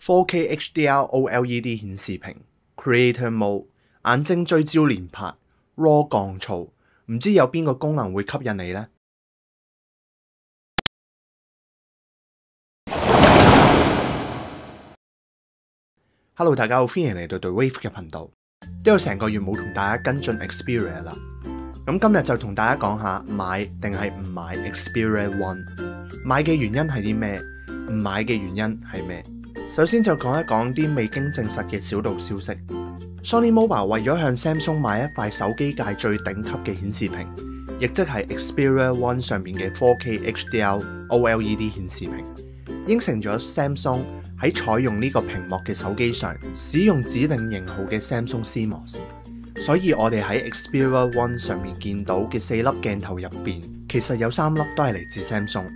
4K HDR OLED 顯示屏 Creator Mode 眼睛追焦連拍 RAW 降噪，唔知有邊個功能會吸引你呢？Hello， 大家好，歡迎嚟到 The Wave 嘅頻道。都有成個月冇同大家跟進 Xperia 啦，咁今日就同大家講下買定係唔買 Xperia One。買嘅原因係啲咩？唔買嘅原因係咩？首先就講一講啲未經證實嘅小道消息。Sony Mobile 為咗向 Samsung 買一塊手機界最頂級嘅顯示屏，亦即係 Xperia One 上面嘅 4K HDR OLED 顯示屏，應承咗 Samsung 喺採用呢個屏幕嘅手機上使用指定型號嘅 Samsung CMOS。所以我哋喺 Xperia One 上面見到嘅4粒鏡頭入邊，其實有3粒都係嚟自 Samsung，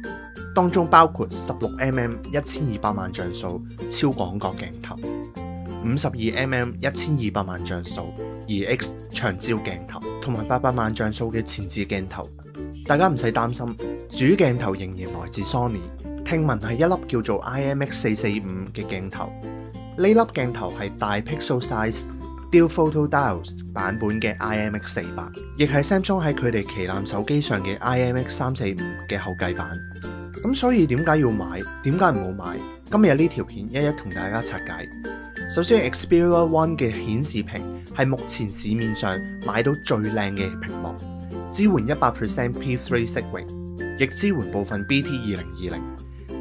當中包括 16mm 1200萬像素超廣角鏡頭、52mm 1200萬像素 2X 長焦鏡頭，同埋800萬像素嘅前置鏡頭。大家唔使擔心，主鏡頭仍然來自 Sony， 聽聞係一粒叫做 IMX445 嘅鏡頭。呢粒鏡頭係大 pixel size Dual Photodiodes 版本嘅 IMX400， 亦係 Samsung 喺佢哋旗艦手機上嘅 IMX345 嘅後繼版。咁所以點解要買？點解唔好買？今日呢條片一一同大家拆解。首先 Xperia One 嘅顯示屏係目前市面上買到最靚嘅屏幕，支援 100% P3 色域，亦支援部分 BT2020，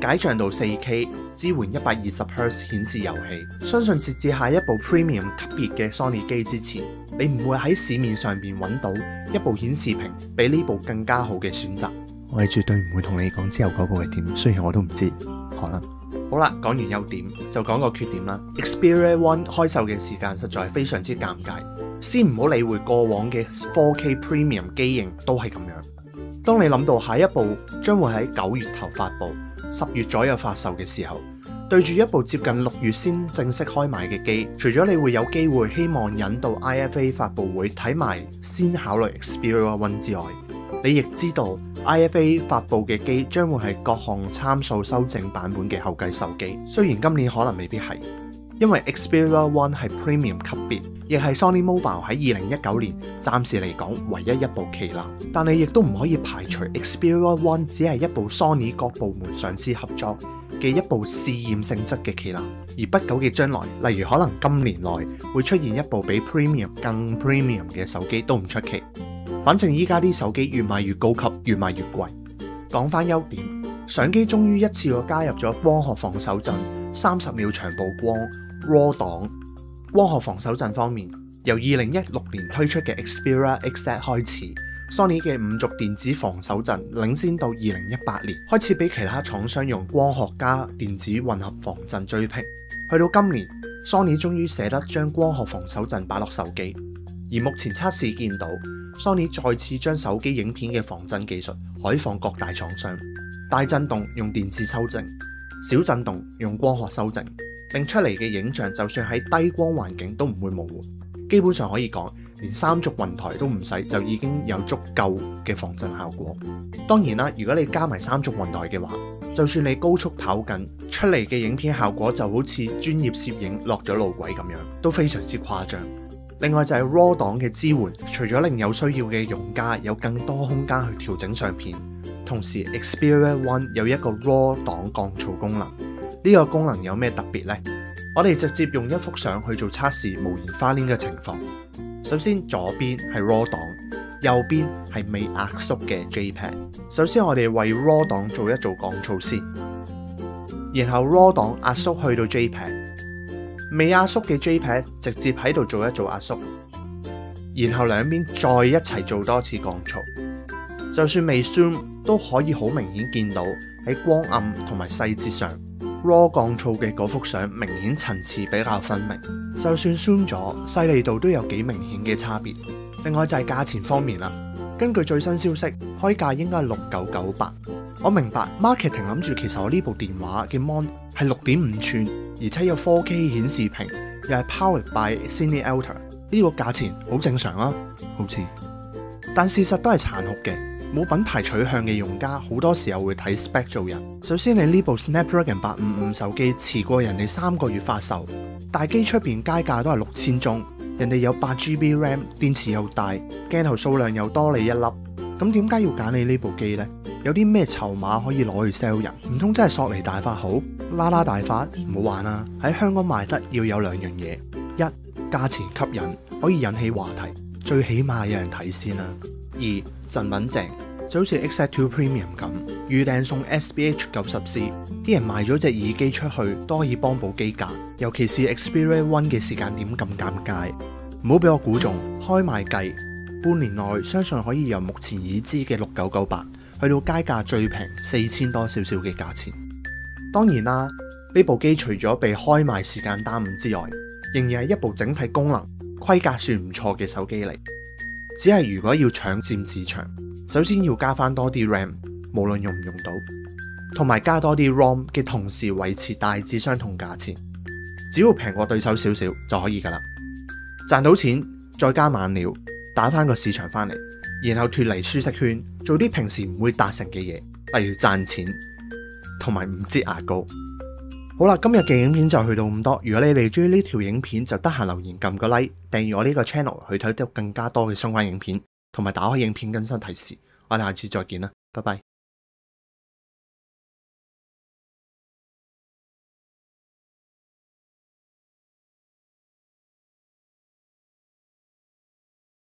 解像度 4K， 支援 120Hz 顯示遊戲。相信截至下一部 Premium 級別嘅 Sony 機之前，你唔會喺市面上邊揾到一部顯示屏比呢部更加好嘅選擇。我係絕對唔會同你講之後嗰部係點，雖然我都唔知，可能。好啦，講完優點就講個缺點啦。Xperia One 開售嘅時間實在非常之尷尬，先唔好理會過往嘅 4K Premium 機型都係咁樣。當你諗到下一部將會喺9月頭發布，10月左右發售嘅時候，對住一部接近6月先正式開賣嘅機，除咗你會有機會希望引到 IFA 發布會睇埋先考慮 Xperia One 之外，你亦知道 IFA 發布嘅機將會係各項參數修正版本嘅後繼手機。雖然今年可能未必係，因為 Xperia One 係 Premium 級別，亦係 Sony Mobile 喺2019年暫時嚟講唯一一部旗艦。但你亦都唔可以排除 Xperia One 只係一部 Sony 各部門上司合作嘅一部試驗性質嘅旗艦，而不久嘅將來，例如可能今年內會出現一部比 Premium 更 Premium 嘅手機都唔出奇。反正依家啲手機越賣越高級，越賣越貴。講翻優點，相機終於一次過加入咗光學防手震，30秒長曝光 RAW 檔。光學防手震方面，由2016年推出嘅 Xperia XZ 開始，Sony 嘅5軸電子防手震領先到2018年開始俾其他廠商用光學加電子混合防震追平。去到今年 ，Sony 終於捨得將光學防手震擺落手機。而目前測試見到 Sony 再次將手機影片嘅防震技術開放各大廠商，大震動用電子修正，小震動用光學修正，令出嚟嘅影像就算喺低光環境都唔會模糊。基本上可以講，連3軸雲台都唔使就已經有足夠嘅防震效果。當然啦，如果你加埋3軸雲台嘅話，就算你高速跑緊，出嚟嘅影片效果就好似專業攝影落咗路軌咁樣，都非常之誇張。另外就係 RAW 檔嘅支援，除咗令有需要嘅用家有更多空間去調整相片，同時 Xperia One 有一個 RAW 檔降噪功能。呢個功能有咩特別呢？我哋直接用一幅相去做測試無鉛花鏈嘅情況。首先左邊係 RAW 檔，右邊係未壓縮嘅 JPEG。首先我哋為 RAW 檔做一做降噪先，然後 RAW 檔壓縮去到 JPEG。未壓縮嘅 JPEG 直接喺度做一做壓縮，然後兩邊再一齊做多次降噪。就算未 zoom 都可以好明顯見到喺光暗同埋細節上 RAW 降噪嘅嗰幅相明顯層次比較分明。就算 zoom 咗，細膩度都有幾明顯嘅差別。另外就係價錢方面啦，根據最新消息，開價應該係6998。我明白 marketing 諗住其實我呢部電話嘅 mon 係6.5寸，而且有 4K 顯示屏，又係 powered by Cine Ultra，呢個價錢好正常啊，好似。但事實都係殘酷嘅，冇品牌取向嘅用家好多時候會睇 spec 做人。首先，你呢部 Snapdragon 855手機遲過人哋3個月發售，大機出邊街價都係6000中，人哋有8GB RAM， 電池又大，鏡頭數量又多你一粒，咁點解要揀你呢部機呢？有啲咩籌碼可以攞去 sell 人？唔通真係索尼大法好？啦啦大法？唔好玩啦！喺香港賣得要有2樣嘢：一，價錢吸引，可以引起話題，最起碼有人睇先啦；二，贈品正，就好似 X-2 Premium 咁，預訂送 SBH90C， 啲人賣咗隻耳機出去都可以幫補機價，尤其是 Xperia One 嘅時間點咁尷尬。唔好俾我估中，開賣計半年內相信可以由目前已知嘅6998去到街價最平4000多少少嘅價錢。當然啦，呢部機除咗被開賣時間耽誤之外，仍然係一部整體功能規格算唔錯嘅手機嚟。只係如果要搶佔市場，首先要加翻多啲 RAM， 無論用唔用到，同埋加多啲 ROM 嘅同時維持大致相同價錢，只要平過對手少少就可以噶啦。賺到錢再加猛料，打翻個市場翻嚟，然後脫離舒適圈，做啲平時唔會達成嘅嘢，例如賺錢同埋唔擠牙膏。好啦，今日嘅影片就去到咁多。如果你哋中意呢條影片，就得閒留言撳個 like， 訂閱我呢個 channel 去睇到更加多嘅相關影片，同埋打開影片更新提示。我哋下次再見啦，拜拜。